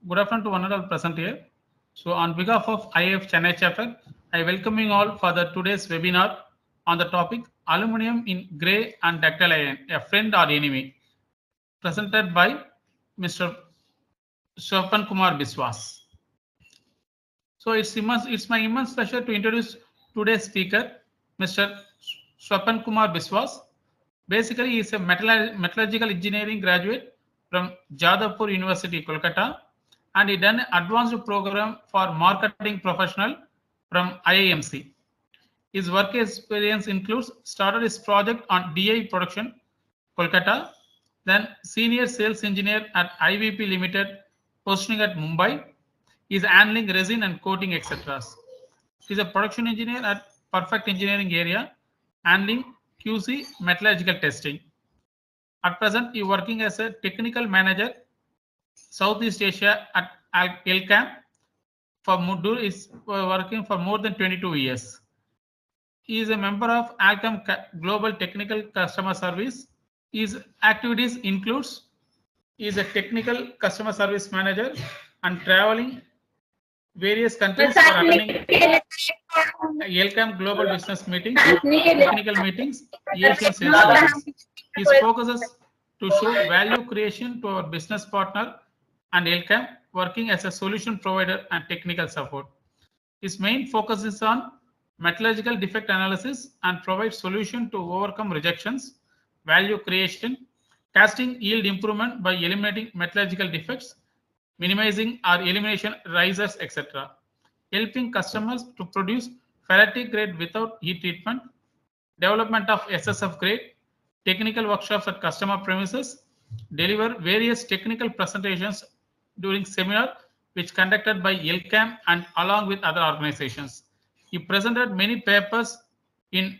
good afternoon to one and all present here. So, on behalf of IIF Chennai chapter, I welcome you all for the today's webinar on the topic Aluminium in Grey and Ductile Iron, a friend or enemy, presented by Mr. Swapan Kumar Biswas. So, it's my immense pleasure to introduce today's speaker, Mr. Swapan Kumar Biswas. Basically, he is a metallurgical engineering graduate from Jadavpur University, Kolkata, and he done an advanced program for marketing professional from IIMC. His work experience includes started his project on DI production, Kolkata, then senior sales engineer at IVP Limited, posting at Mumbai. He is handling resin and coating, etc. He is a production engineer at Perfect Engineering area, handling QC metallurgical testing. At present, he is working as a technical manager Southeast Asia at Elkem. For Mudur is working for more than 22 years. He is a member of Alkem Global Technical Customer Service. His activities includes he is a technical customer service manager and traveling various countries for attending Elkem Global Business Meetings, technical meetings, Asian sales meetings. His focus is to show value creation to our business partner and Elkem, working as a solution provider and technical support. His main focus is on metallurgical defect analysis and provide solution to overcome rejections, value creation, casting yield improvement by eliminating metallurgical defects, minimizing or elimination risers, etc. Helping customers to produce ferritic grade without heat treatment, development of SSF grade, technical workshops at customer premises, deliver various technical presentations during seminar which conducted by Elkem and along with other organizations. He presented many papers in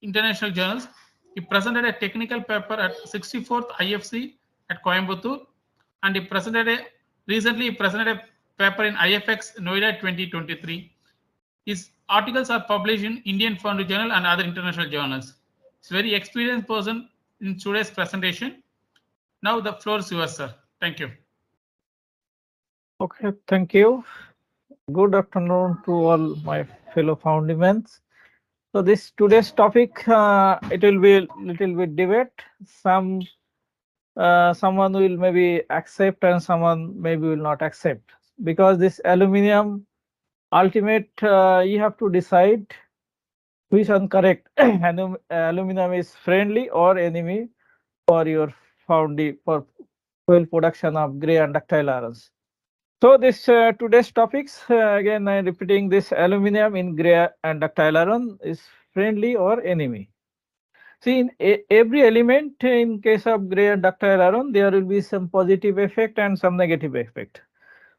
international journals. He presented a technical paper at 64th IFC at Coimbatore, and recently he presented a paper in IFX Noida 2023. His articles are published in Indian Foundry Journal and other international journals. He's a very experienced person in today's presentation. Now the floor is yours, sir. Thank you. Okay, thank you. Good afternoon to all my fellow Foundrymen. So this today's topic, it will be a little bit debate. Someone will maybe accept and someone maybe will not accept, because this aluminium ultimate, you have to decide which one correct. Aluminium is friendly or enemy for your foundry for fuel production of grey and ductile irons. So this today's topics, again I am repeating, this aluminium in grey and ductile iron is friendly or enemy. See, in every element in case of grey and ductile iron, there will be some positive effect and some negative effect.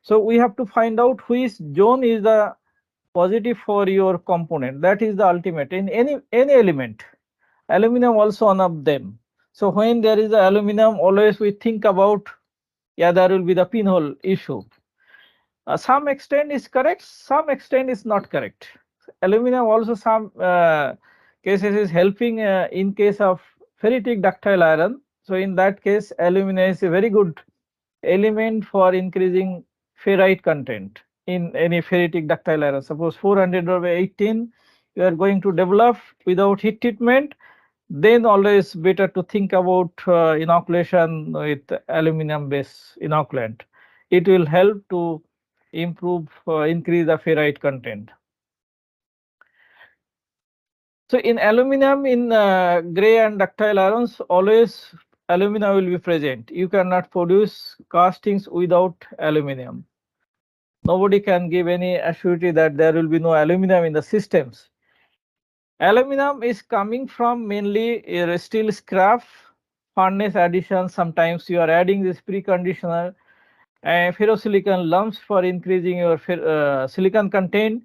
So we have to find out which zone is the positive for your component. That is the ultimate in any element. Aluminium also one of them. So when there is the aluminium, always we think about, yeah, there will be the pinhole issue. Some extent is correct, some extent is not correct. Aluminium also some cases is helping in case of ferritic ductile iron. So in that case, aluminium is a very good element for increasing ferrite content in any ferritic ductile iron. Suppose 400/18 you are going to develop without heat treatment, then always better to think about inoculation with aluminium based inoculant. It will help to improve, increase the ferrite content. So in aluminium, in grey and ductile irons, always alumina will be present. You cannot produce castings without aluminium. Nobody can give any assurity that there will be no aluminium in the systems. Aluminium is coming from mainly a steel scrap, furnace addition. Sometimes you are adding this preconditioner ferrosilicon lumps for increasing your silicon content,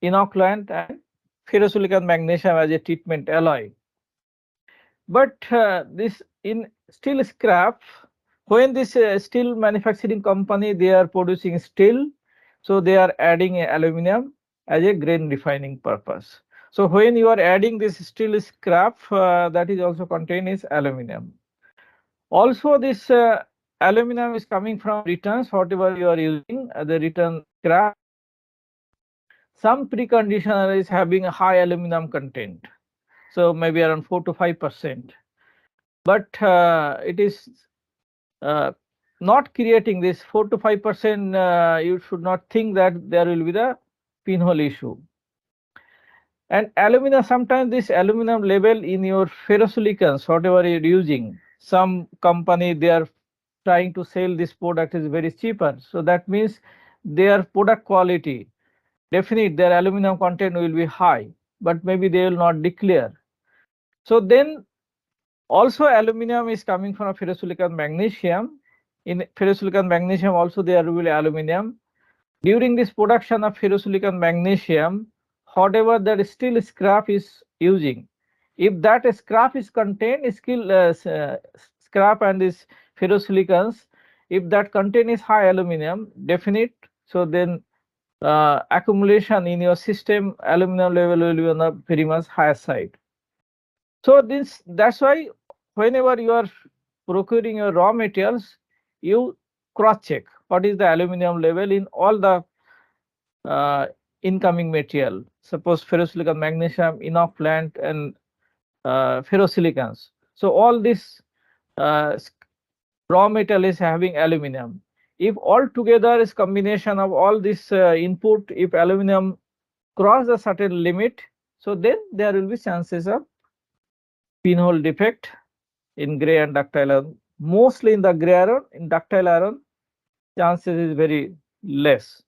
inoculant, and ferrosilicon magnesium as a treatment alloy. But this in steel scrap, when this steel manufacturing company, they are producing steel, so they are adding aluminium as a grain refining purpose. So when you are adding this steel scrap, that is also contained is aluminium. Also this aluminum is coming from returns, whatever you are using, the return scrap. Some preconditioner is having a high aluminum content, so maybe around 4 to 5%. But it is not creating this 4 to 5%. You should not think that there will be the pinhole issue. And aluminum, sometimes this aluminum level in your ferrosilicons, whatever you're using, some company they are trying to sell this product is very cheaper. So that means their product quality, definitely their aluminum content will be high, but maybe they will not declare. So then also aluminum is coming from a ferrosilicon magnesium. In ferrosilicon magnesium also there will be aluminum. During this production of ferrosilicon magnesium, whatever that steel scrap is using, if that scrap is contained, scrap and this ferrosilicons, if that contain is high aluminum, definite, so then accumulation in your system, aluminum level will be on the very much higher side. So that's why whenever you are procuring your raw materials, you cross check what is the aluminum level in all the incoming material. Suppose ferrosilicon, magnesium, enough plant, and ferrosilicons. So all this uh, raw metal is having aluminum. If all together is combination of all this input, if aluminum cross a certain limit, so then there will be chances of pinhole defect in gray and ductile iron. Mostly in the gray iron, in ductile iron, chances is very less.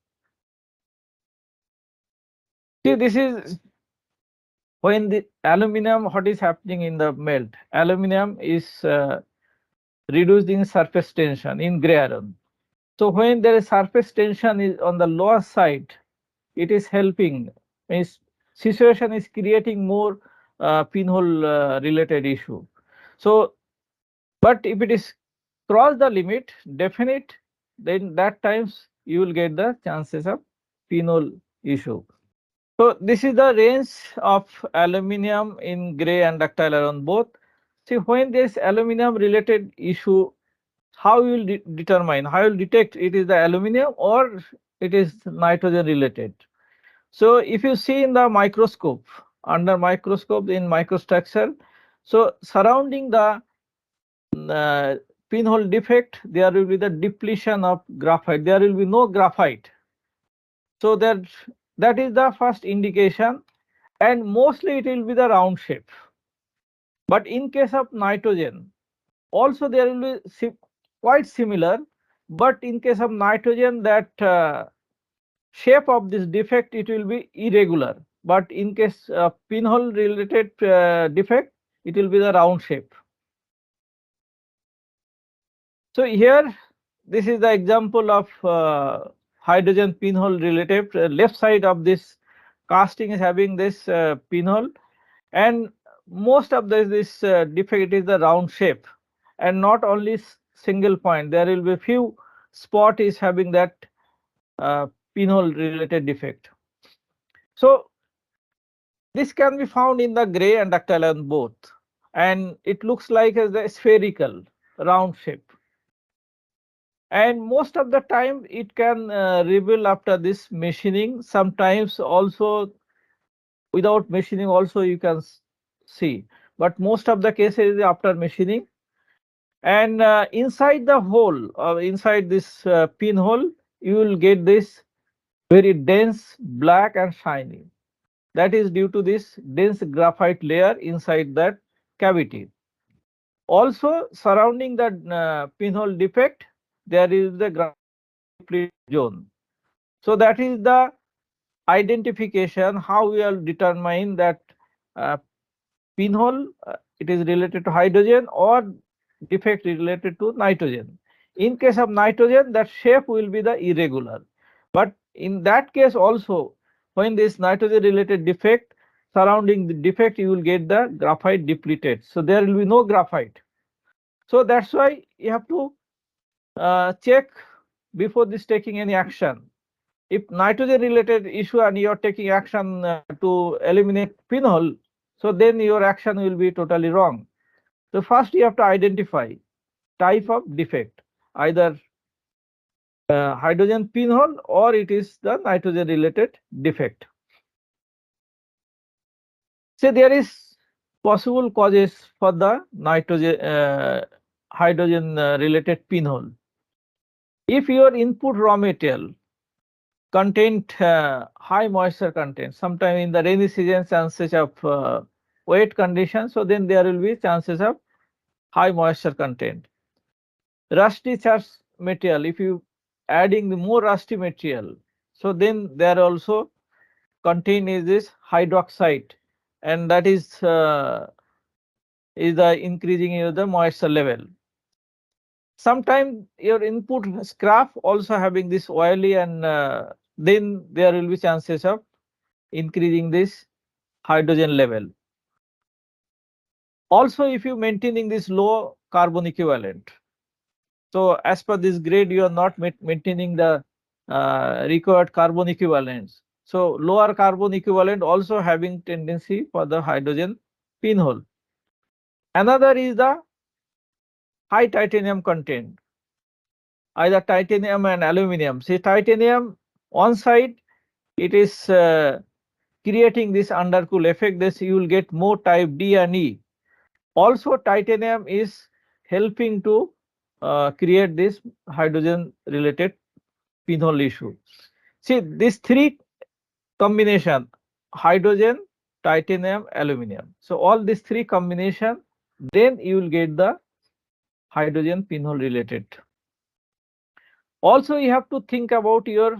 See, this is when the aluminum, what is happening in the melt? Aluminum is reducing surface tension in gray iron. So when there is surface tension is on the lower side, it is helping. Means situation is creating more pinhole related issue. So, but if it is cross the limit, definite, then that times you will get the chances of pinhole issue. So this is the range of aluminum in gray and ductile iron both. See, when this aluminum related issue, how you will determine, how you will detect it is the aluminum or it is nitrogen related. So if you see in the microscope, under microscope in microstructure, so surrounding the uh, pinhole defect, there will be the depletion of graphite. There will be no graphite. So that is the first indication, and mostly it will be the round shape. But in case of nitrogen, also there will be quite similar, but in case of nitrogen, that shape of this defect it will be irregular. But in case of pinhole related defect, it will be the round shape. So here, this is the example of hydrogen pinhole related. Left side of this casting is having this pinhole, and most of this defect is the round shape, and not only single point. There will be few spot is having that uh, pinhole related defect. So this can be found in the gray and ductile iron both, and it looks like as a spherical round shape. And most of the time it can reveal after this machining. Sometimes also without machining also you can see, but most of the cases after machining. And inside the hole, inside this pinhole, you will get this very dense black and shiny. That is due to this dense graphite layer inside that cavity. Also surrounding the pinhole defect, there is the graphite zone. So that is the identification how we will determine that uh, pinhole it is related to hydrogen or defect related to nitrogen. In case of nitrogen, that shape will be the irregular. But in that case also, when this nitrogen related defect surrounding the defect, you will get the graphite depleted. So there will be no graphite. So that's why you have to check before this taking any action. If nitrogen related issue and you are taking action to eliminate pinhole, so then your action will be totally wrong. So first you have to identify type of defect. either hydrogen pinhole or it is the nitrogen related defect. So there is possible causes for the nitrogen hydrogen related pinhole. If your input raw material content high moisture content, sometime in the rainy season chances of wet conditions, so then there will be chances of high moisture content. Rusty charged material, if you adding the more rusty material, so then there also contain is this hydroxide, and that is the increasing the moisture level. Sometimes your input scrap also having this oily, and then there will be chances of increasing this hydrogen level. Also, if you maintaining this low carbon equivalent, so as per this grade, you are not maintaining the required carbon equivalents. So lower carbon equivalent also having tendency for the hydrogen pinhole. Another is the high titanium content, either titanium and aluminium. See, titanium one side it is creating this undercool effect. This you will get more type D and E. Also, titanium is helping to create this hydrogen related pinhole issue. See, these three combination: hydrogen, titanium, aluminium. So all these three combination, then you will get the hydrogen pinhole related. Also, you have to think about your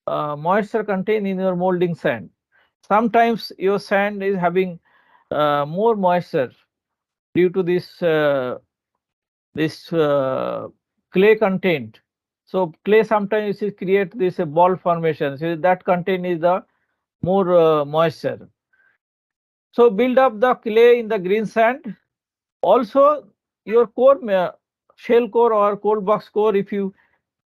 moisture content in your molding sand. Sometimes your sand is having more moisture due to this clay content. So clay sometimes it create this ball formation. So that content is the more moisture. So build up the clay in the green sand. Also your core shell core or cold box core, if you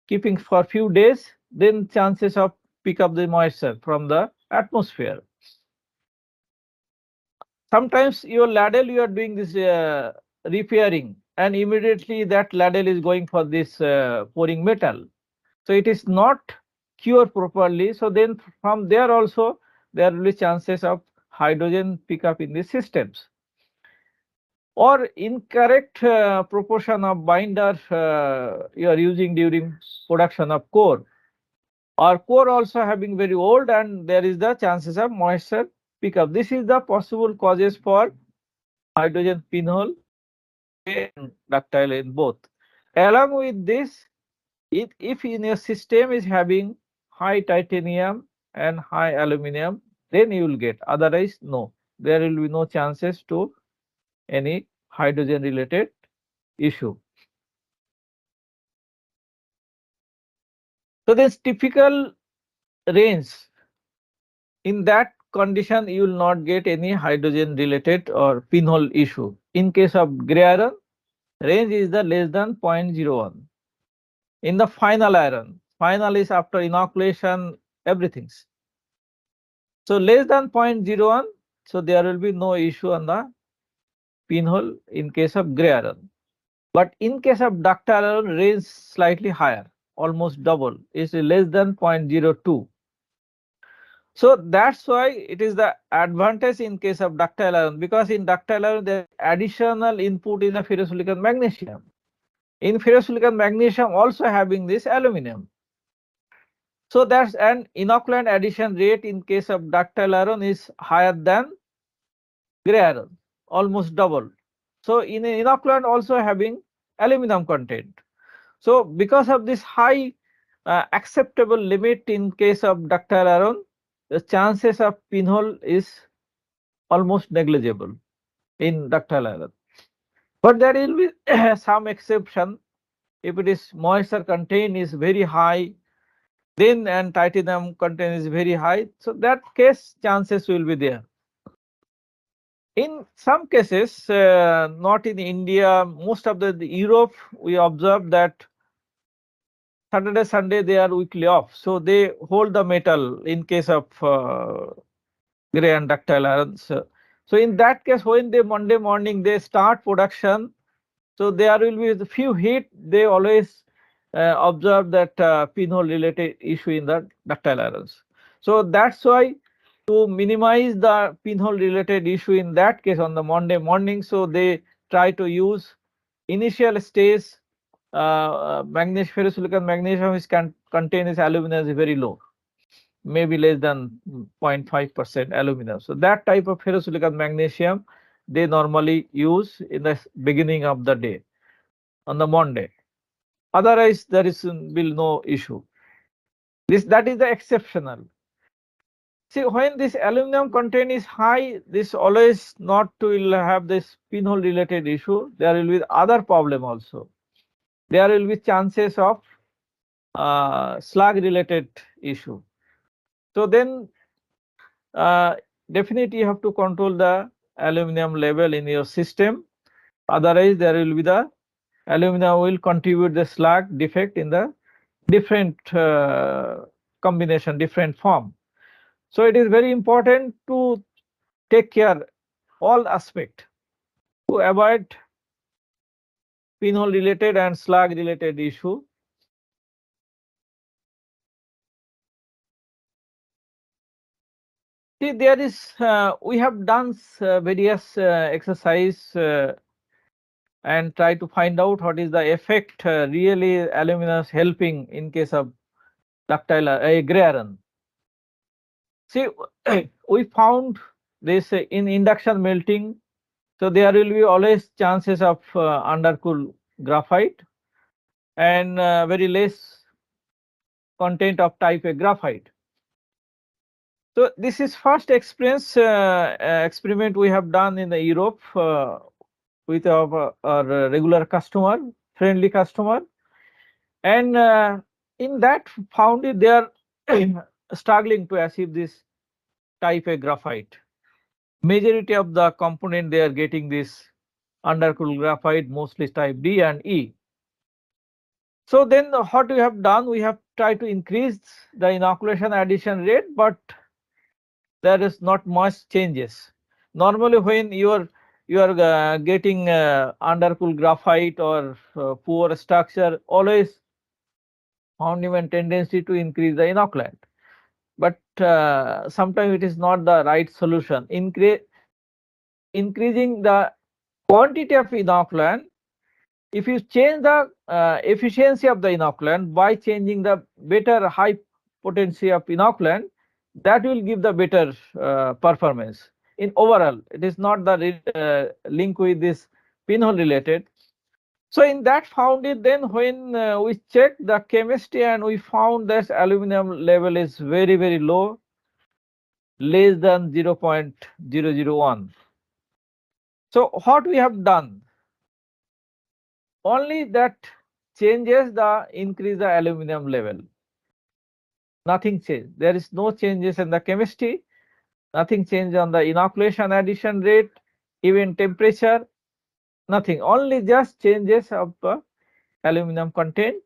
keeping for few days, then chances of pick up the moisture from the atmosphere. Sometimes your ladle you are doing this repairing, and immediately that ladle is going for this pouring metal. So it is not cured properly. So then from there also there will be chances of hydrogen pickup in the systems. Or incorrect proportion of binder you are using during production of core, or core also having very old, and there is the chances of moisture pickup. This is the possible causes for hydrogen pinhole and ductile in both. Along with this, if in your system is having high titanium and high aluminium, then you will get. Otherwise, no, there will be no chances to any hydrogen related issue. So this typical range, in that condition you will not get any hydrogen related or pinhole issue. In case of gray iron, range is the less than 0.01. In the final iron, final is after inoculation, everything. So less than 0.01, so there will be no issue on the pinhole in case of gray iron. But in case of ductile iron, range slightly higher, almost double, is less than 0.02. So that's why it is the advantage in case of ductile iron, because in ductile iron there is additional input in the ferrosilicon magnesium. In ferrosilicon magnesium also having this aluminium. So that's an inoculant addition rate in case of ductile iron is higher than gray iron, almost double. So in an inoculant also having aluminum content. So because of this high acceptable limit in case of ductile iron, the chances of pinhole is almost negligible in ductile iron. But there will be some exception. If it is moisture content is very high, then and titanium content is very high, so that case chances will be there. In some cases, not in India, most of the Europe, we observe that Saturday, Sunday they are weekly off, so they hold the metal in case of gray and ductile irons. So in that case, when they Monday morning they start production, So there will be the few heat, they always observe that pinhole related issue in the ductile irons. So that's why to minimize the pinhole related issue in that case on the Monday morning, so they try to use initial stage magnesium ferrosilicon magnesium which can contain its aluminum is very low, maybe less than 0.5% aluminum. So that type of ferrosilicon magnesium they normally use in the beginning of the day on the Monday. Otherwise, there is will no issue. This that is the exceptional. See, when this aluminum content is high, this always not will have this pinhole related issue. There will be other problem also. There will be chances of slag related issue. So then definitely you have to control the aluminum level in your system. Otherwise, there will be the aluminum will contribute the slag defect in the different combination, different form. So it is very important to take care all aspect to avoid pinhole related and slag related issue. See, there is we have done various exercise and try to find out what is the effect really aluminum is helping in case of ductile gray iron. See, we found this in induction melting. So there will be always chances of undercooled graphite and very less content of type A graphite. So this is first experience experiment we have done in the Europe with our regular customer, friendly customer, and in that found it they are struggling to achieve this type A graphite. Majority of the component they are getting this undercooled graphite, mostly type D and E. So then what we have done, we have tried to increase the inoculation addition rate, but there is not much changes. Normally when you are getting undercooled graphite or poor structure, always Foundrymen tendency to increase the inoculant. But sometimes it is not the right solution. Increasing the quantity of inoculant, if you change the efficiency of the inoculant by changing the better high potency of inoculant, that will give the better performance in overall. It is not the link with this pinhole related. So in that found it, then when we checked the chemistry and we found that aluminum level is very low, less than 0.001. So what we have done, only that changes the increase the aluminum level, nothing changed. There is no changes in the chemistry, nothing changed on the inoculation addition rate, even temperature, nothing, only just changes of aluminum content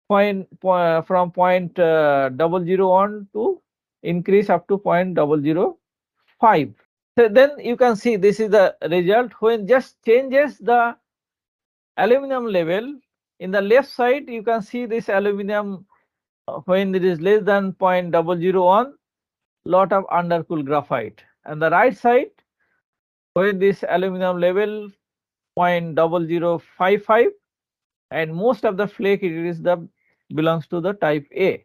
from 0.001 to increase up to 0.005. So then you can see this is the result when just changes the aluminum level. In the left side you can see this aluminum when it is less than 0.001, lot of undercooled graphite, and the right side when this aluminum level 0.0055 and most of the flake it is the belongs to the type A,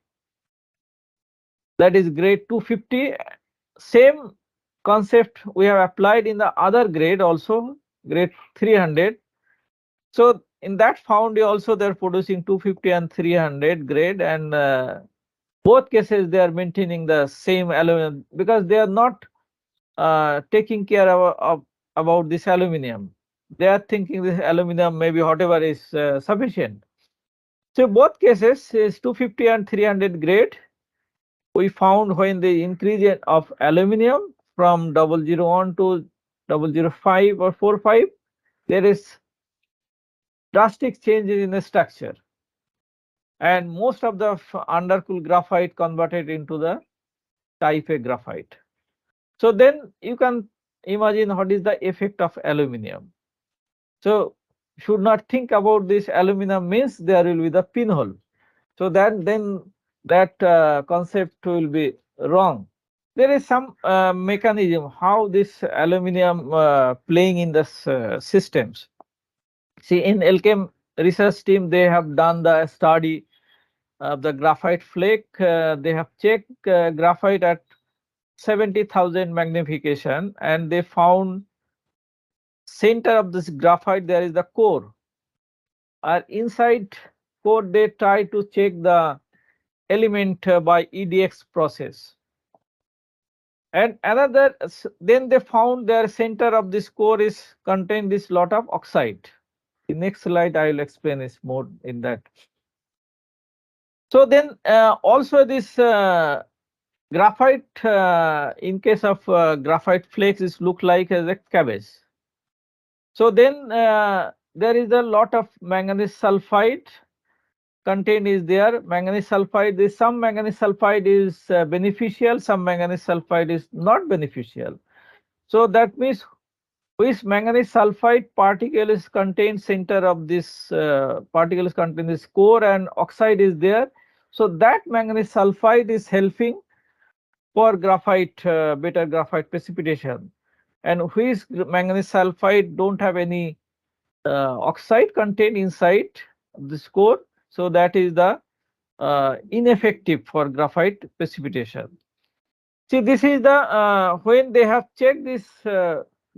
that is grade 250. Same concept we have applied in the other grade also, grade 300. So in that foundry also they are producing 250 and 300 grade, and both cases they are maintaining the same aluminum because they are not taking care of about this aluminum. They are thinking this aluminum maybe whatever is sufficient. So both cases is 250 and 300 grade. We found when the increase of aluminum from 001 to 005 or 45, there is drastic changes in the structure, and most of the undercooled graphite converted into the type A graphite. So then you can imagine what is the effect of aluminum. So should not think about this aluminum means there will be the pinhole. So then that concept will be wrong. There is some mechanism how this aluminum playing in the systems. See, in Elkem research team, they have done the study of the graphite flake. They have checked graphite at 70,000 magnification, and they found center of this graphite there is the core. Inside core, they try to check the element by EDX process. And another, then they found their center of this core is contain this lot of oxide. The next slide I will explain this more in that. So then also this graphite, in case of graphite flakes, is look like as a cabbage. So then there is a lot of manganese sulfide content is there. Manganese sulfide, is some manganese sulfide is beneficial, some manganese sulfide is not beneficial. So that means which manganese sulfide particle is contained center of this particle is contained this core and oxide is there. So that manganese sulfide is helping for graphite better graphite precipitation, and which manganese sulfide don't have any oxide contained inside this core. So that is the ineffective for graphite precipitation. See, this is the when they have checked this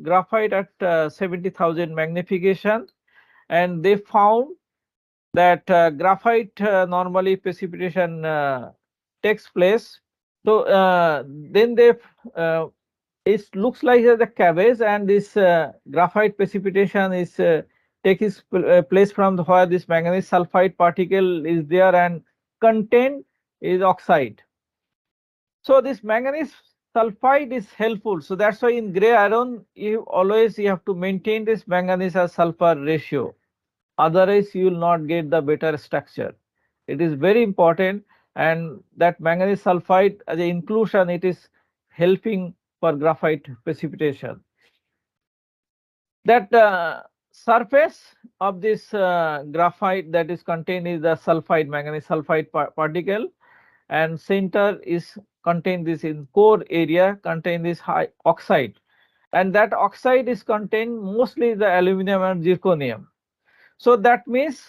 graphite at 70,000 magnification, and they found that graphite normally precipitation takes place. So then they it looks like the cabbage, and this graphite precipitation is takes place from where this manganese sulfide particle is there and content is oxide. So this manganese sulfide is helpful. So that's why in gray iron you have to maintain this manganese as sulfur ratio. Otherwise you will not get the better structure. It is very important, and that manganese sulfide as an inclusion, it is helping for graphite precipitation. That surface of this graphite that is contained is the sulfide manganese sulfide particle, and center is contain this in core area contain this high oxide, and that oxide is contained mostly the aluminum and zirconium. So that means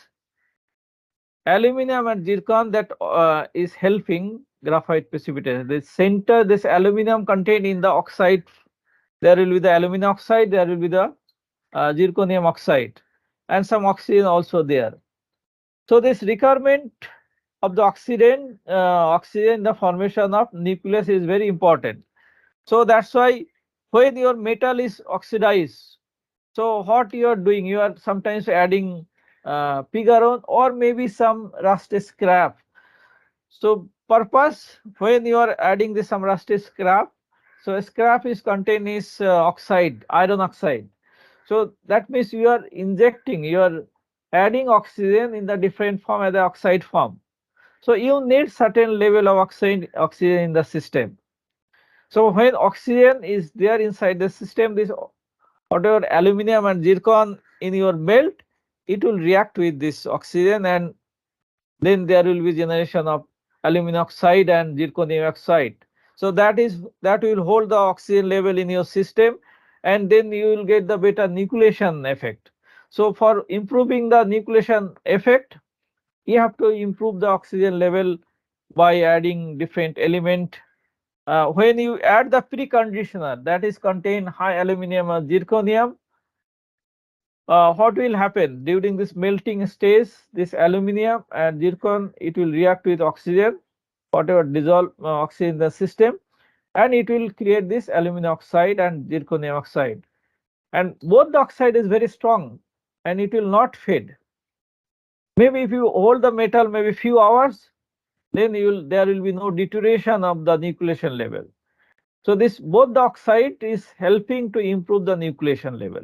aluminum and zircon that is helping graphite precipitation. The center, this aluminum contained in the oxide, there will be the aluminum oxide, there will be the zirconium oxide, and some oxygen also there. So this requirement of the oxygen, oxygen in the formation of nucleus is very important. So that's why when your metal is oxidized, so what you are doing, you are sometimes adding pig iron or maybe some rusty scrap. So purpose when you are adding this some rusty scrap, so scrap is contained is oxide, iron oxide. So that means you are injecting, you are adding oxygen in the different form as the oxide form. So you need certain level of oxygen in the system. So when oxygen is there inside the system, this whatever aluminum and zircon in your melt, it will react with this oxygen, and then there will be generation of aluminum oxide and zirconium oxide. So that will hold the oxygen level in your system, and then you will get the better nucleation effect. So for improving the nucleation effect, you have to improve the oxygen level by adding different element. When you add the preconditioner that is contain high aluminum or zirconium, what will happen during this melting stage? This aluminum and zircon, it will react with oxygen, whatever dissolve oxygen in the system, and it will create this aluminum oxide and zirconium oxide. And both the oxide is very strong, and it will not fade. Maybe if you hold the metal maybe few hours, then there will be no deterioration of the nucleation level. So this both the oxide is helping to improve the nucleation level.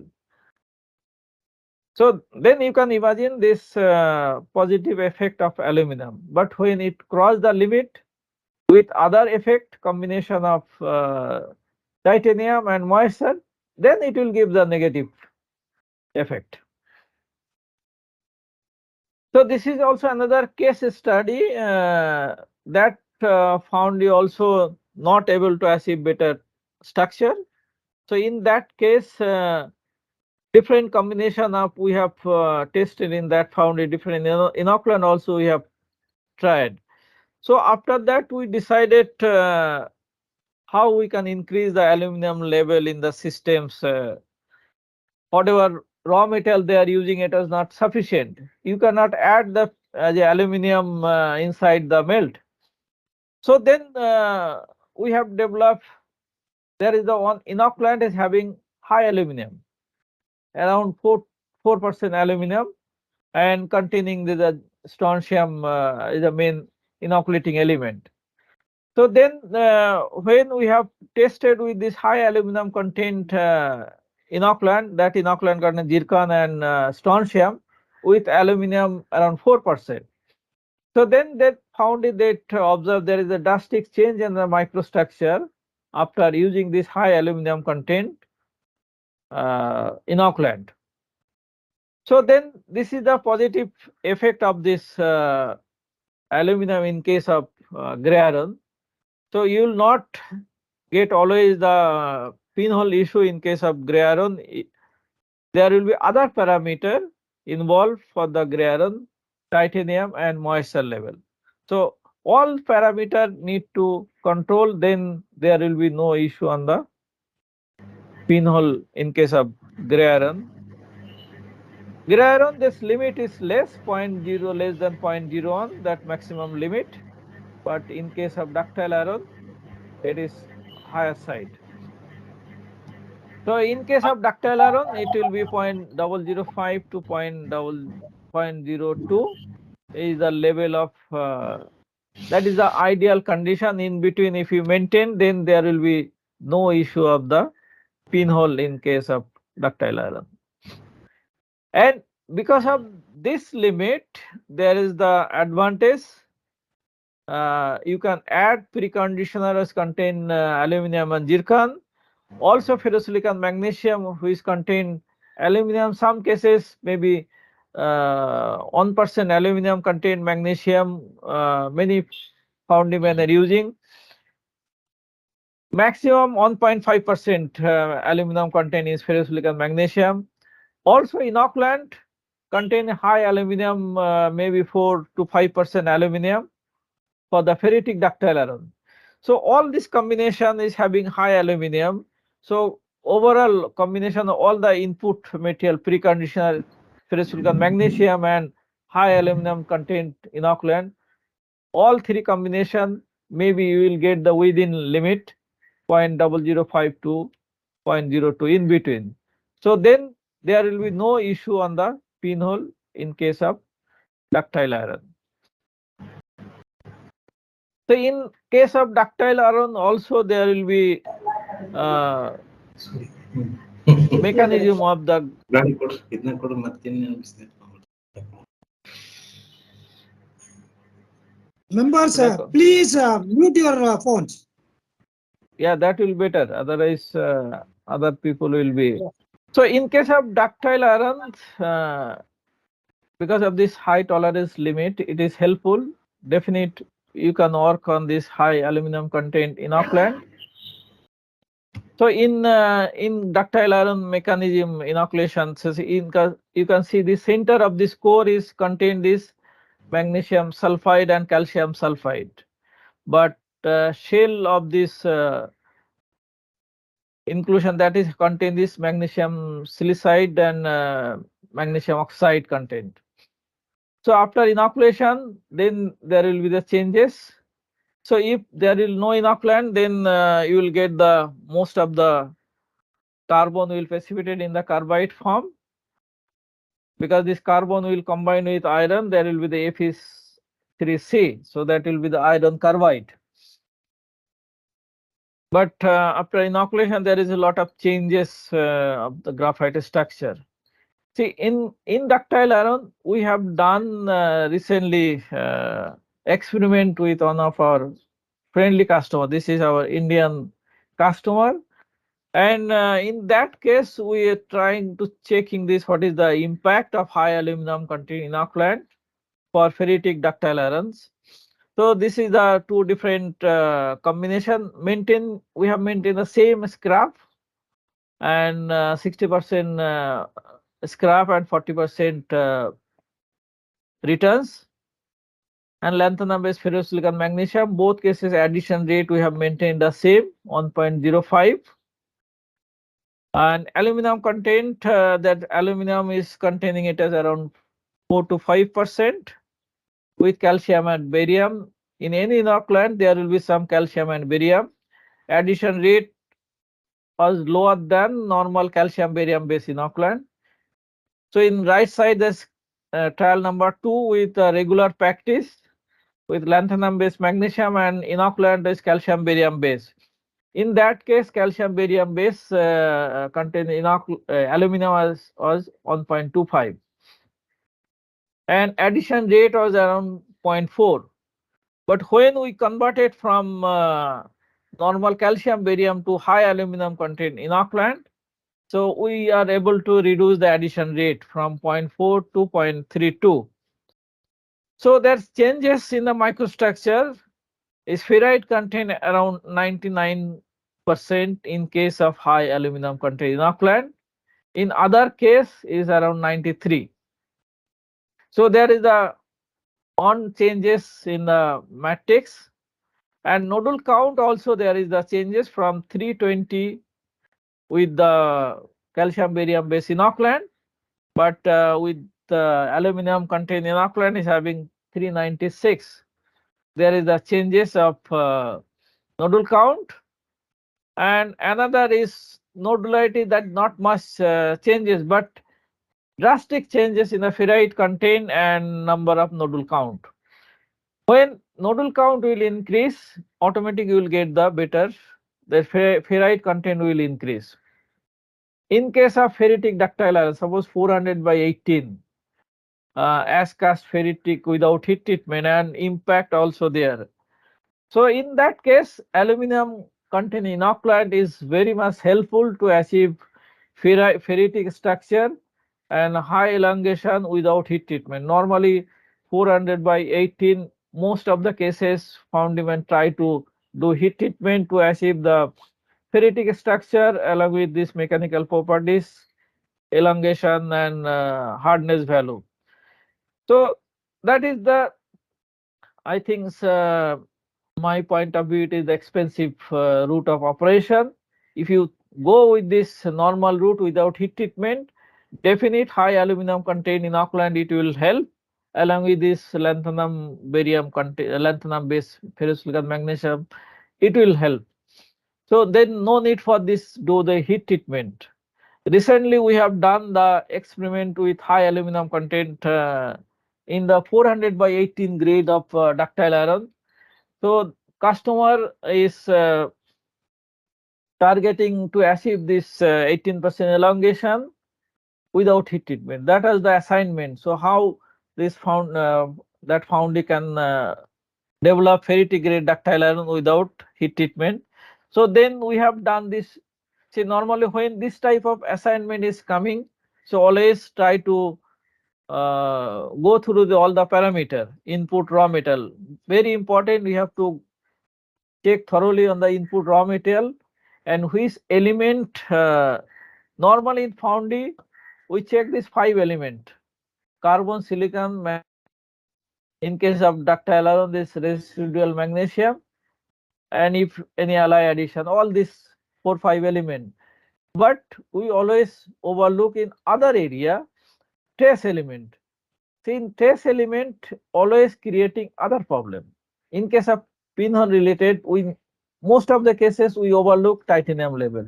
So then you can imagine this positive effect of aluminum, but when it cross the limit with other effect combination of titanium and moisture, then it will give the negative effect. So this is also another case study that found you also not able to achieve better structure. So in that case, different combination of we have tested in that found a different inoculant also we have tried. So after that we decided how we can increase the aluminum level in the systems. Whatever raw material they are using, it is not sufficient. You cannot add the aluminum inside the melt. So then we have developed, there is the one inoculant is having high aluminum, around 4% aluminum, and containing the strontium is the main inoculating element. So then when we have tested with this high aluminum content inoculant, that inoculant contains zircon and strontium with aluminum around 4%. So then they found it that observed there is a drastic change in the microstructure after using this high aluminum content inoculant. So then this is the positive effect of this aluminum in case of gray iron. So you will not get always the pinhole issue in case of gray iron. There will be other parameter involved for the gray iron, titanium and moisture level. So all parameter need to control, then there will be no issue on the pinhole in case of gray iron. Gray iron, this limit is less, 0.0 less than 0.01, that maximum limit. But in case of ductile iron, it is higher side. So in case of ductile iron, it will be 0.005 to 0.02 is the level of that is the ideal condition. In between, if you maintain, then there will be no issue of the pinhole in case of ductile iron. And because of this limit, there is the advantage. You can add preconditioners contain aluminum and zircon. Also ferrosilicon magnesium which contain aluminum. Some cases maybe 1% aluminum contain magnesium. Many Foundrymen are using. Maximum 1.5% aluminum content is ferrosilicon magnesium. Also inoculant contain high aluminum, maybe 4 to 5% aluminum for the ferritic ductile iron. So all this combination is having high aluminum. So overall combination of all the input material preconditioner ferrosilicon magnesium and high aluminum content inoculant, all three combination maybe you will get the within limit 0.005 to 0.02 in between. So then there will be no issue on the pinhole in case of ductile iron. So in case of ductile iron also there will be mechanism of the members, please mute your phones. Yeah, that will be better. Otherwise, other people will be. So in case of ductile iron, because of this high tolerance limit, it is helpful. Definite, you can work on this high aluminum content inoculant. So in ductile iron mechanism inoculation, so you can see the center of this core is contain this magnesium sulfide and calcium sulfide, but shell of this inclusion that is contain this magnesium silicide and magnesium oxide content. So after inoculation, then there will be the changes. So if there is no inoculant, then you will get the most of the carbon will precipitate in the carbide form. Because this carbon will combine with iron, there will be the Fe3C. So that will be the iron carbide. But after inoculation, there is a lot of changes of the graphite structure. See, in ductile iron, we have done recently experiment with one of our friendly customer. This is our Indian customer, and in that case, we are trying to checking this. What is the impact of high aluminum content inoculant for ferritic ductile irons. So this is the two different combination. We have maintained the same scrap and 60% scrap and 40% returns. And lanthanum based ferrosilicon magnesium, both cases addition rate we have maintained the same 1.05. And aluminum content, that aluminum is containing it as around 4 to 5% with calcium and barium. In any inoculant, there will be some calcium and barium. Addition rate was lower than normal calcium barium based inoculant. So in right side, there's trial number 2 with regular practice with lanthanum based magnesium and inoculant is calcium barium base. In that case, calcium barium base contain aluminum was 1.25 and addition rate was around 0.4. But when we converted from normal calcium barium to high aluminum content inoculant, so we are able to reduce the addition rate from 0.4 to 0.32. So there's changes in the microstructure. Is ferrite content around 99% in case of high aluminum content inoculant. In other case is around 93. So there is a on changes in the matrix and nodal count also there is the changes from 320 with the calcium barium based inoculant, but with the aluminum content inoculant is having 396. There is the changes of nodal count, and another is nodulity that not much changes, but drastic changes in the ferrite content and number of nodal count. When nodal count will increase, automatically you will get the better, the ferrite content will increase. In case of ferritic ductile iron, suppose 400 by 18, as cast ferritic without heat treatment and impact also there. So in that case, aluminum content inoculant is very much helpful to achieve ferritic structure and high elongation without heat treatment. Normally 400 by 18, most of the cases Foundrymen try to do heat treatment to achieve the ferritic structure along with these mechanical properties, elongation and hardness value. So that is the, I think my point of view, it is the expensive route of operation. If you go with this normal route without heat treatment, definite high aluminum content inoculant, it will help along with this lanthanum barium content, lanthanum based ferrosilicon magnesium, it will help. So then no need for this do the heat treatment. Recently we have done the experiment with high aluminum content in the 400 by 18 grade of ductile iron. So customer is targeting to achieve this 18% elongation without heat treatment. That is the assignment. So how this that Foundry can develop ferritic grade ductile iron without heat treatment. So then we have done this. See, normally when this type of assignment is coming, so always try to go through all the parameter, input raw metal. Very important, we have to check thoroughly on the input raw material and which element. Normally in Foundry, we check this 5 element: carbon, silicon, in case of ductile iron, this residual magnesium, and if any alloy addition, all these 4-5 element. But we always overlook in other area trace element. See, in trace element always creating other problem. In case of pinhole related, we most of the cases we overlook titanium level.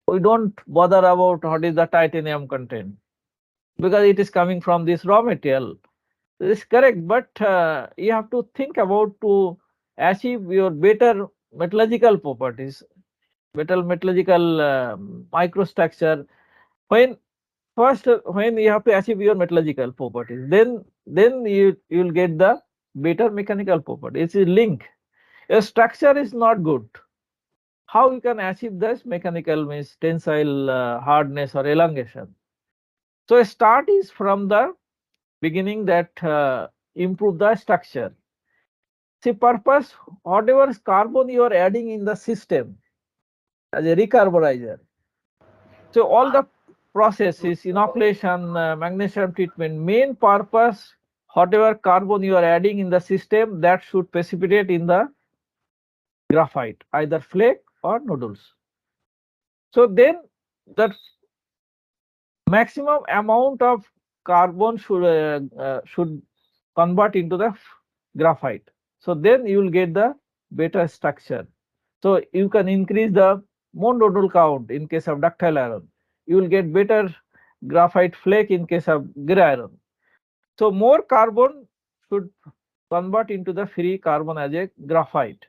We don't bother about what is the titanium content because it is coming from this raw material. This is correct, but you have to think about to achieve your better metallurgical properties, better metallurgical microstructure. When first when you have to achieve your metallurgical properties, then you will get the better mechanical property. It's a link. A structure is not good. How you can achieve this mechanical means tensile hardness or elongation. So a start is from the beginning that improve the structure. See, purpose, whatever carbon you are adding in the system as a recarbonizer. So all the processes, inoculation, magnesium treatment, main purpose, whatever carbon you are adding in the system, that should precipitate in the graphite, either flake or nodules. So then the maximum amount of carbon should convert into the graphite. So then you will get the better structure. So you can increase the monodule count in case of ductile iron. You will get better graphite flake in case of gray iron. So more carbon should convert into the free carbon as a graphite.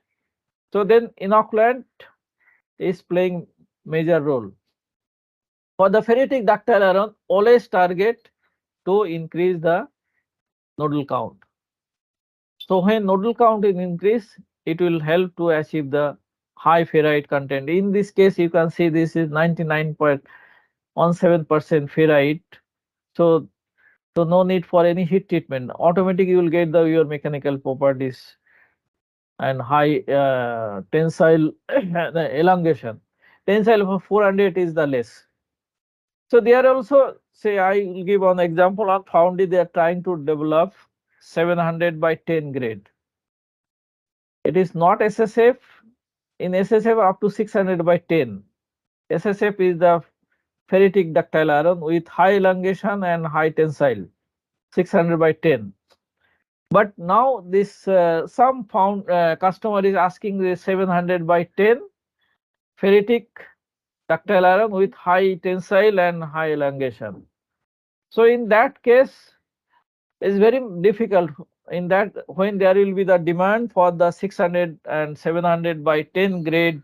So then inoculant is playing major role. For the ferritic ductile iron, always target to increase the nodule count. So when nodule count is increased, it will help to achieve the high ferrite content. In this case, you can see this is 99.17% ferrite. So no need for any heat treatment. Automatically, you will get your mechanical properties and high tensile elongation. Tensile of 400 is the less. So they are also, say, I will give one example on Foundry. They are trying to develop 700 by 10 grade. It is not SSF. In SSF up to 600 by 10. SSF is the ferritic ductile iron with high elongation and high tensile, 600 by 10. But now this some customer is asking the 700 by 10 ferritic ductile iron with high tensile and high elongation. So in that case, it's very difficult. In that, when there will be the demand for the 600 and 700 by 10 grade,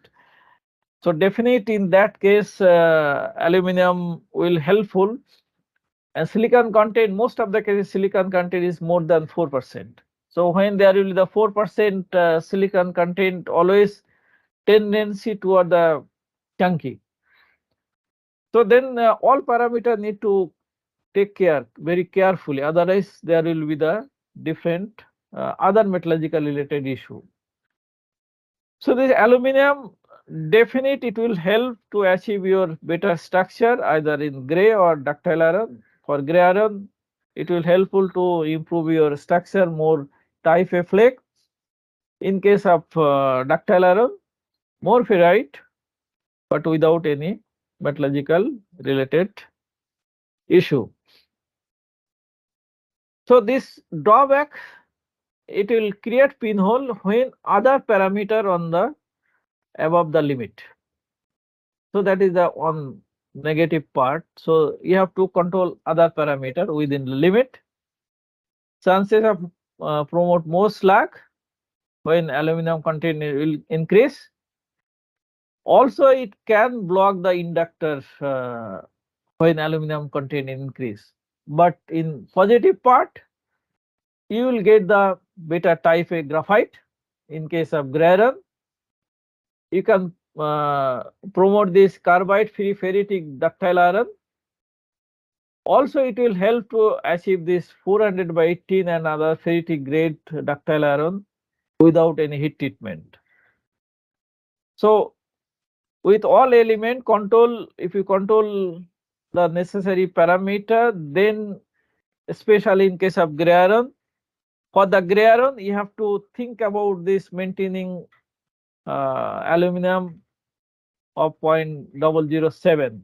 so definitely in that case, aluminum will helpful. And silicon content, most of the cases silicon content is more than 4%. So when there will be the 4% silicon content, always tendency toward the chunky. So then all parameter need to take care very carefully, otherwise there will be the different other metallurgical related issue. So this aluminum, definite it will help to achieve your better structure either in gray or ductile iron. For gray iron, it will helpful to improve your structure, more type A flake. In case of ductile iron, more ferrite, but without any metallurgical related issue. So this drawback, it will create pinhole when other parameter on the above the limit. So that is the one negative part. So you have to control other parameter within the limit. Chances of promote more slag when aluminum content will increase. Also, it can block the inductor when aluminum content increase. But in positive part, you will get the better type A graphite. In case of gray iron, you can promote this carbide free ferritic ductile iron. Also, it will help to achieve this 400 by 18 and other ferritic grade ductile iron without any heat treatment. So, with all element control, if you control the necessary parameter, then especially in case of gray iron, for the gray iron, you have to think about this maintaining aluminum of 0.007.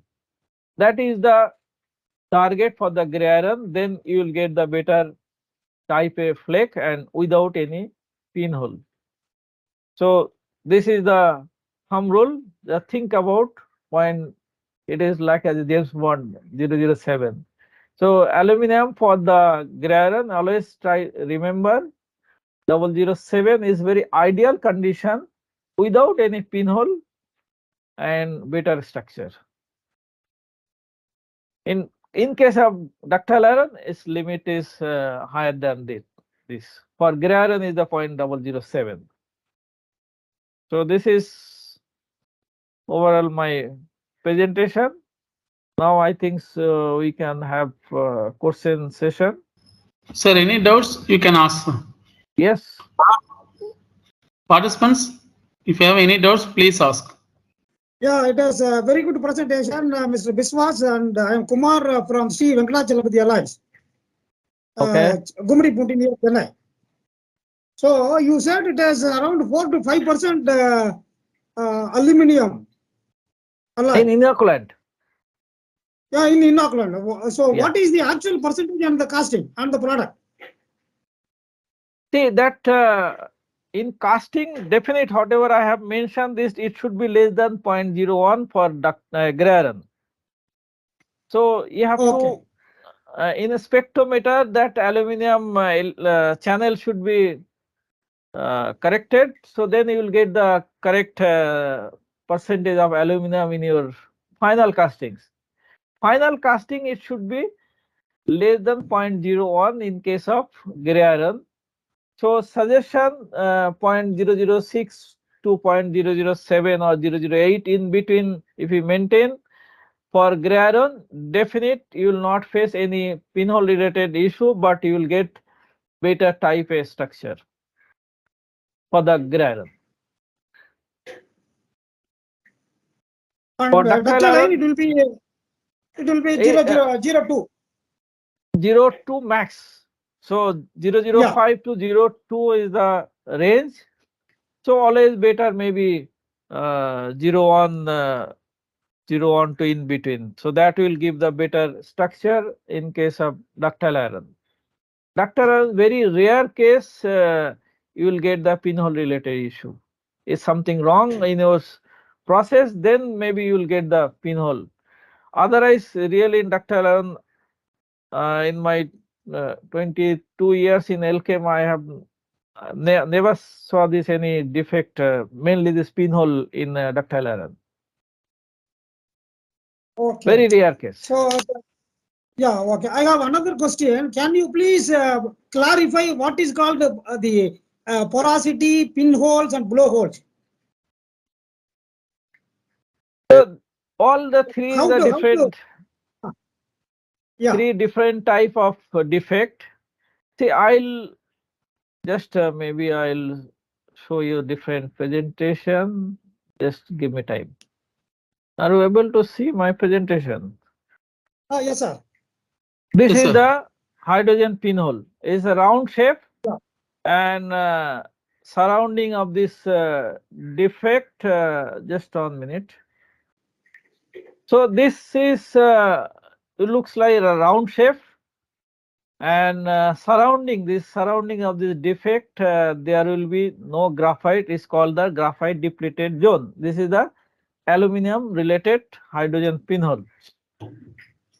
That is the target for the gray iron. Then you will get the better type A flake and without any pinhole. So this is the thumb rule. Just think about when it is like as a James Bond 007. So aluminum for the gray iron, always try remember 007 is very ideal condition without any pinhole and better structure. In case of ductile iron, its limit is higher than this. For gray iron is the 0.007. So this is overall my presentation. Now I think so we can have question session. Sir, any doubts you can ask. Yes. Participants, if you have any doubts, please ask. Yeah, it is a very good presentation, Mr. Biswas, and I am Kumar from Sri Venkatachalapati Alliance. Okay. Gumri Punti near Chennai. So you said it is around 4 to 5% aluminium. In Alloy. inoculant. Yeah, in inoculant. So Yeah. what is the actual percentage on the casting and the product? See that in casting, definite whatever I have mentioned this, it should be less than 0.01 for gray iron. So you have Okay. to in a spectrometer that aluminium channel should be corrected. So then you will get the correct percentage of aluminum in your final castings. Final casting it should be less than 0.01 in case of gray iron. So suggestion 0.006 to 0.007 or 0.008 in between if you maintain for gray iron, definite you will not face any pinhole related issue, but you will get better type A structure for the gray iron. And For ductile ductile line, iron, it will be 0.002. 0.2 max. So 0.05 to 0.2 is the range. So always better maybe 0.1, 0.1 to in between. So that will give the better structure in case of ductile iron. Ductile iron, very rare case you will get the pinhole related issue. Is something wrong in your process, then maybe you will get the pinhole. Otherwise, really in ductile iron, in my 22 years in Elkem, I have never saw this any defect, mainly this pinhole in ductile iron. Okay. Very rare case. So, yeah, okay. I have another question. Can you please clarify what is called the porosity, pinholes, and blowholes? So all the three How the to, different yeah. three different type of defect. See, I'll just maybe I'll show you different presentation. Just give me time. Are you able to see my presentation? Yes, sir. This Yes, is sir. the hydrogen pinhole. It's a round shape, Yeah. and surrounding of this defect. Just 1 minute. So this is it looks like a round shape, and surrounding of this defect there will be no graphite. Is called the graphite depleted zone. This is the aluminium related hydrogen pinhole.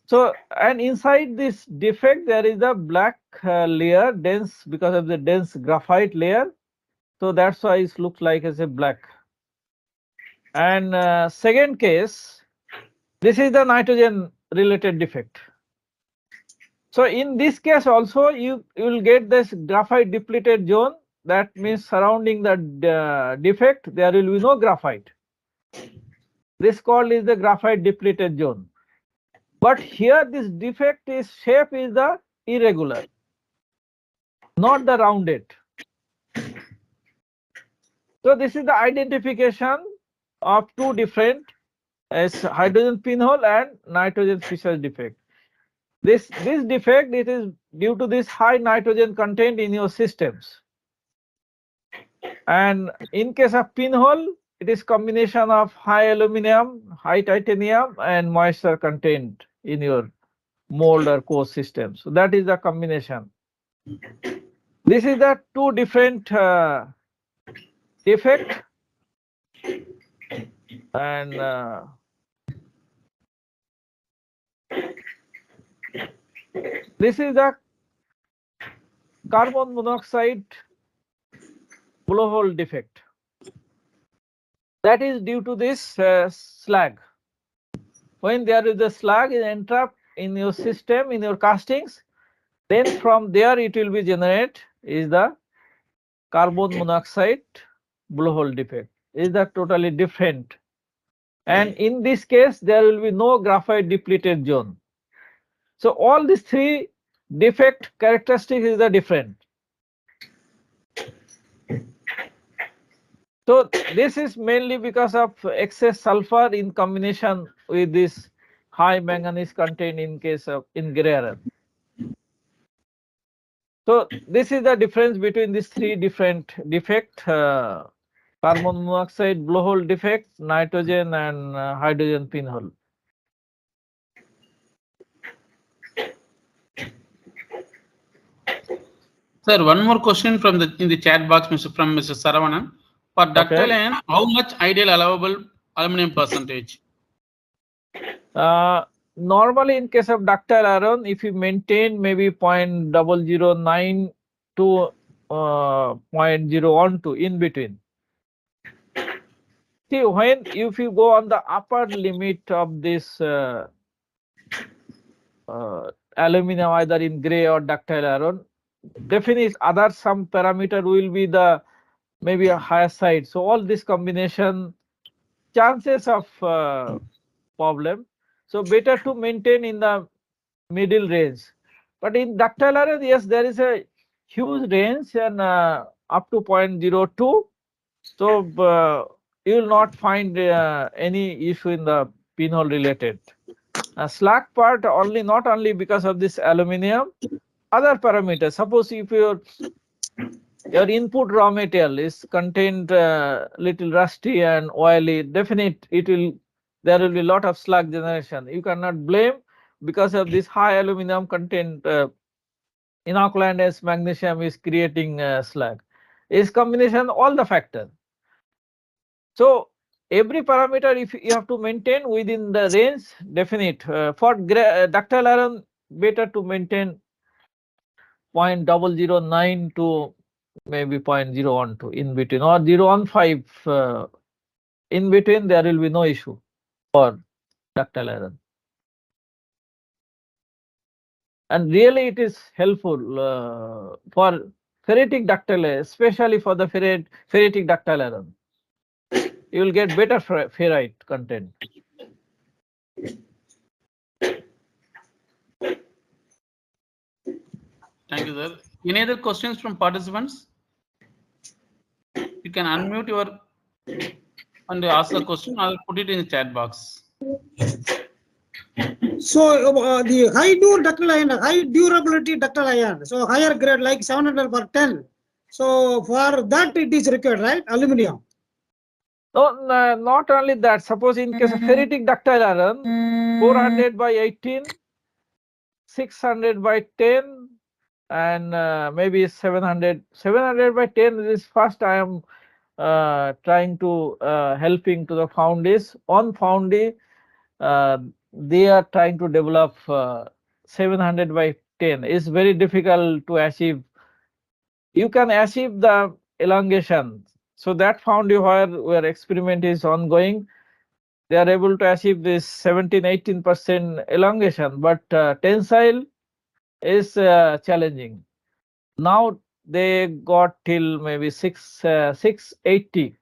So, and inside this defect there is a black layer, dense, because of the dense graphite layer. So that's why it looks like as a black. And second case, this is the nitrogen related defect. So in this case also you will get this graphite depleted zone. That means surrounding the defect there will be no graphite. This called is the graphite depleted zone. But here this defect is shape is the irregular, not the rounded. So this is the identification of two different as hydrogen pinhole and nitrogen fissure defect. This defect, it is due to this high nitrogen content in your systems. And in case of pinhole, it is combination of high aluminum, high titanium, and moisture content in your mold or core system. So that is the combination. This is the two different defect, and this is the carbon monoxide blowhole defect. That is due to this slag. When there is a slag is entrapped in your system, in your castings, then from there it will be generate is the carbon monoxide blowhole defect. Is that totally different? And in this case, there will be no graphite depleted zone. So all these three defect characteristic is the different. So this is mainly because of excess sulfur in combination with this high manganese content in case of in gray iron. So this is the difference between these three different defect: carbon monoxide blowhole defect, nitrogen and hydrogen pinhole. Sir, one more question from the in the chat box, from Mr. Saravanan. For ductile Okay. iron, how much ideal allowable aluminum percentage? Normally, in case of ductile iron, if you maintain maybe 0.009 to 0.012 in between. See, when if you go on the upper limit of this aluminum, either in gray or ductile iron, definitely other some parameter will be the maybe a higher side. So all this combination chances of problem. So better to maintain in the middle range. But in ductile iron, yes, there is a huge range and up to 0.02. So you will not find any issue in the pinhole related. Slag part only not only because of this aluminum, other parameters. Suppose if your input raw material is contained little rusty and oily, definite it will there will be a lot of slag generation. You cannot blame because of this high aluminum content. Inoculant as magnesium is creating slag. Is combination all the factor. So every parameter if you have to maintain within the range, definite. For ductile iron, better to maintain 0.009 to maybe 0.012 in between or 0.15 in between, there will be no issue for ductile iron. And really it is helpful for ferritic ductile, especially for the ferritic ductile iron. You will get better ferrite content. Thank you, sir. Any other questions from participants? You can unmute your and ask the question. I'll put it in the chat box. So the high ductile iron, high durability ductile iron, so higher grade like 700 per 10. So for that it is required, right? Aluminium. No, not only that. Suppose in case of ferritic ductile iron, 400 by 18, 600 by 10, and maybe 700. 700 by 10 is first I am trying to helping to the foundries. On foundry, they are trying to develop 700 by 10. It's very difficult to achieve. You can achieve the elongation. So that foundry where experiment is ongoing, they are able to achieve this 17-18% elongation, but tensile is challenging. Now they got till maybe 680.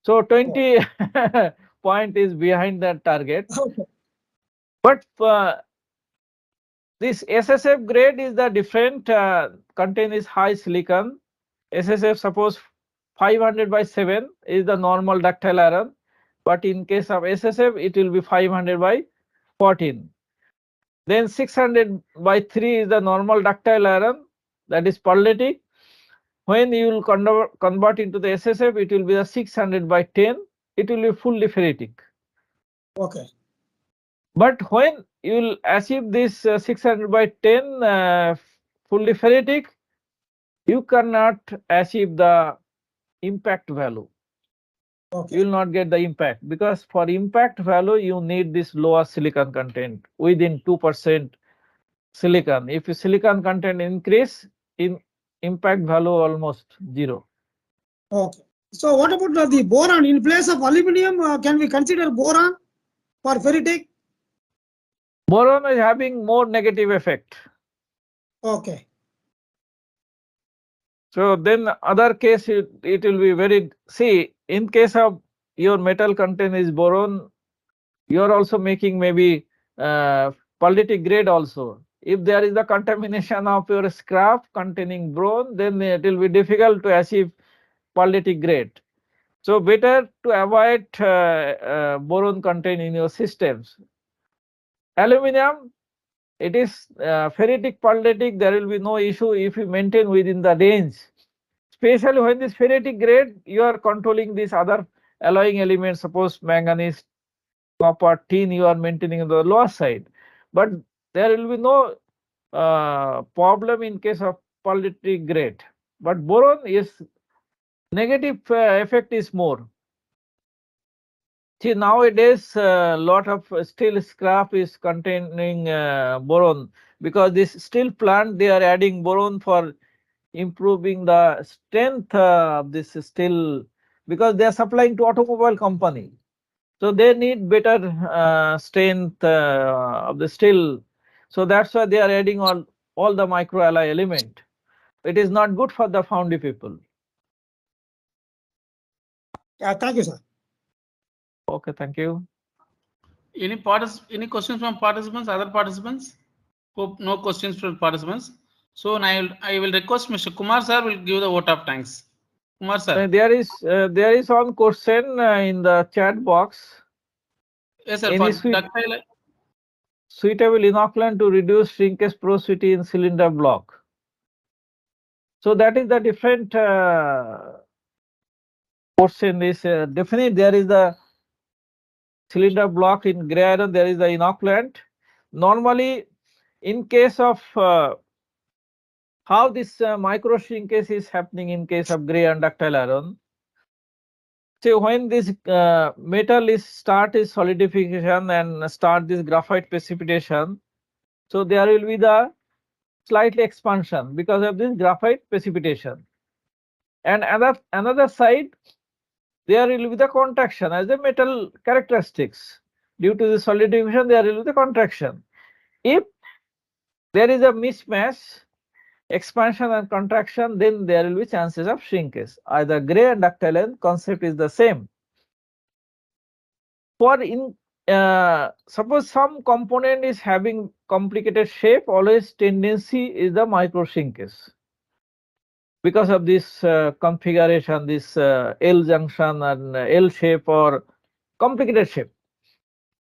So 20 point is behind that target. Okay. But this SSF grade is the different content is high silicon. SSF suppose 500 by 7 is the normal ductile iron, but in case of SSF it will be 500 by 14. Then 600 by 3 is the normal ductile iron, that is pearlitic. When you will convert into the SSF, it will be the 600 by 10. It will be fully ferritic. Okay. But when you will achieve this 600 by 10 fully ferritic, you cannot achieve the impact value. Okay. You will not get the impact because for impact value you need this lower silicon content within 2% silicon. If your silicon content increase, in impact value almost 0. Okay. So what about the boron? In place of aluminum, can we consider boron for ferritic? Boron is having more negative effect. Okay. So then other case it will be very, see, in case of your metal content is boron, you are also making maybe pearlitic grade also. if there is a contamination of your scrap containing boron, then it will be difficult to achieve quality grade. So better to avoid boron content in your systems. Aluminium, it is ferritic qualitative, there will be no issue if you maintain within the range. Especially when this ferritic grade, you are controlling these other alloying elements, suppose manganese, copper, tin, you are maintaining the lower side. But there will be no problem in case of quality grade. But boron is negative effect is more. See, nowadays lot of steel scrap is containing boron, because this steel plant they are adding boron for improving the strength of this steel, because they are supplying to automobile company. So they need better strength of the steel. So that's why they are adding all the microalloy element. It is not good for the foundry people. Yeah, thank you, sir. Okay, thank you. Any questions from participants, other participants? Hope no questions from participants. So now I will request Mr. Kumar sir will give the vote of thanks. Kumar sir. There is one question in the chat box. Yes, sir. Any For ductile, suitable inoculant to reduce shrinkage porosity in cylinder block? So that is the different question. Is definitely there is the cylinder block in gray iron, there is the inoculant. Normally, in case of how this micro shrinkage is happening in case of gray and ductile iron. So when this metal is start its solidification and start this graphite precipitation, so there will be the slightly expansion because of this graphite precipitation. And another side, there will be the contraction as the metal characteristics. Due to the solidification, there will be the contraction. If there is a mismatch, expansion and contraction, then there will be chances of shrinkage. Either gray and ductile iron concept is the same. For in suppose some component is having complicated shape, always tendency is the micro shrinkage because of this configuration, this L junction and L shape or complicated shape.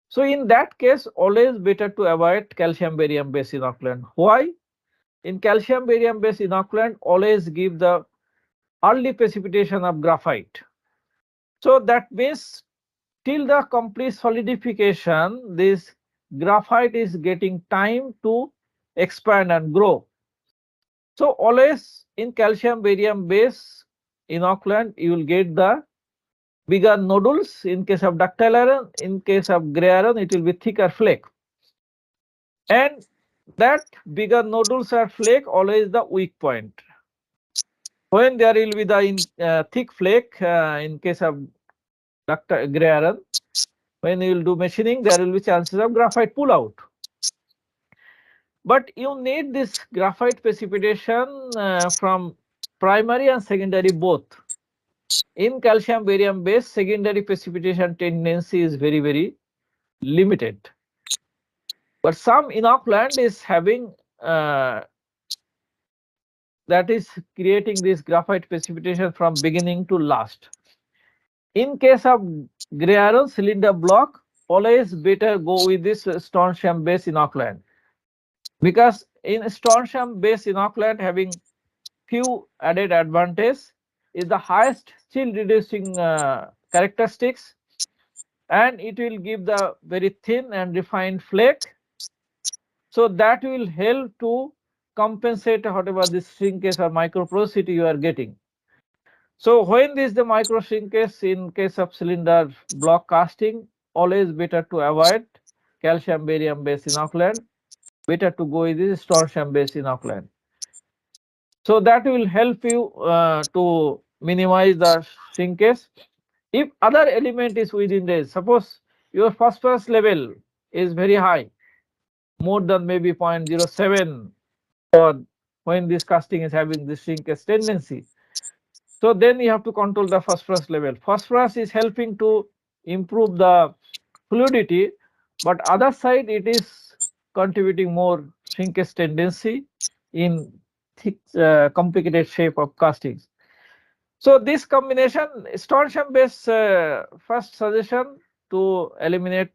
So in that case, always better to avoid calcium barium based inoculant. Why? In calcium barium based inoculant, always give the early precipitation of graphite. So that means till the complete solidification, this graphite is getting time to expand and grow. So always in calcium barium base inoculant, you will get the bigger nodules. In case of ductile iron, in case of gray iron, it will be thicker flake. And that bigger nodules or flake always the weak point. When there will be the thick flake in case of ductile gray iron, when you will do machining, there will be chances of graphite pull out. But you need this graphite precipitation from primary and secondary both. In calcium barium base, secondary precipitation tendency is very limited. But some inoculant is having that is creating this graphite precipitation from beginning to last. In case of gray iron cylinder block, always better go with this strontium based inoculant, because in strontium based inoculant having few added advantage is the highest chill reducing characteristics, and it will give the very thin and refined flake. So that will help to compensate whatever this shrinkage or micro porosity you are getting. So when this the micro shrinkage in case of cylinder block casting, always better to avoid calcium barium based inoculant, better to go with this strontium based inoculant. So that will help you to minimize the shrinkage. If other element is within range, suppose your phosphorus level is very high, more than maybe 0.07, or when this casting is having this shrinkage tendency, so then you have to control the phosphorus level. Phosphorus is helping to improve the fluidity, but other side it is contributing more shrinkage tendency in thick, complicated shape of castings. So this combination, strontium based first suggestion to eliminate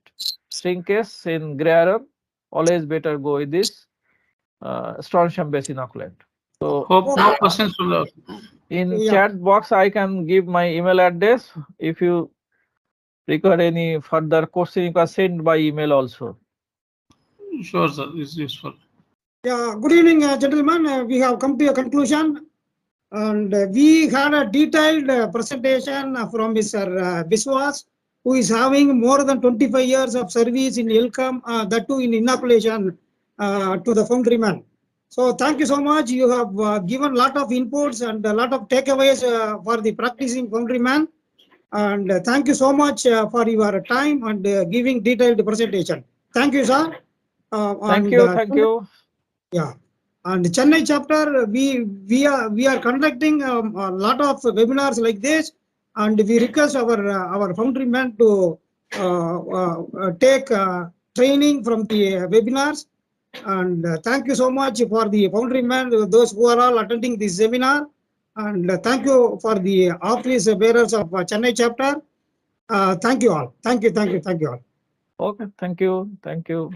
shrinkage in gray iron, always better go with this strontium based inoculant. So Hope no questions from the. in Yeah. chat box, I can give my email address. If you require any further question, you can send by email also. Sure, sir. It's useful. Yeah, good evening, gentlemen. We have come to a conclusion, and we had a detailed presentation from Mr. Biswas, who is having more than 25 years of service in Elkem, that too in inoculation to the Foundrymen. So thank you so much. You have given a lot of inputs and a lot of takeaways for the practicing Foundryman. And thank you so much for your time and giving detailed presentation. Thank you, sir. Thank you. Thank you. Yeah, and Chennai chapter, we are conducting a lot of webinars like this, and we request our Foundrymen to take training from the webinars. And thank you so much for the Foundrymen, those who are all attending this seminar, and thank you for the office bearers of Chennai chapter. Thank you all. Thank you all. Okay. Thank you. Thank you.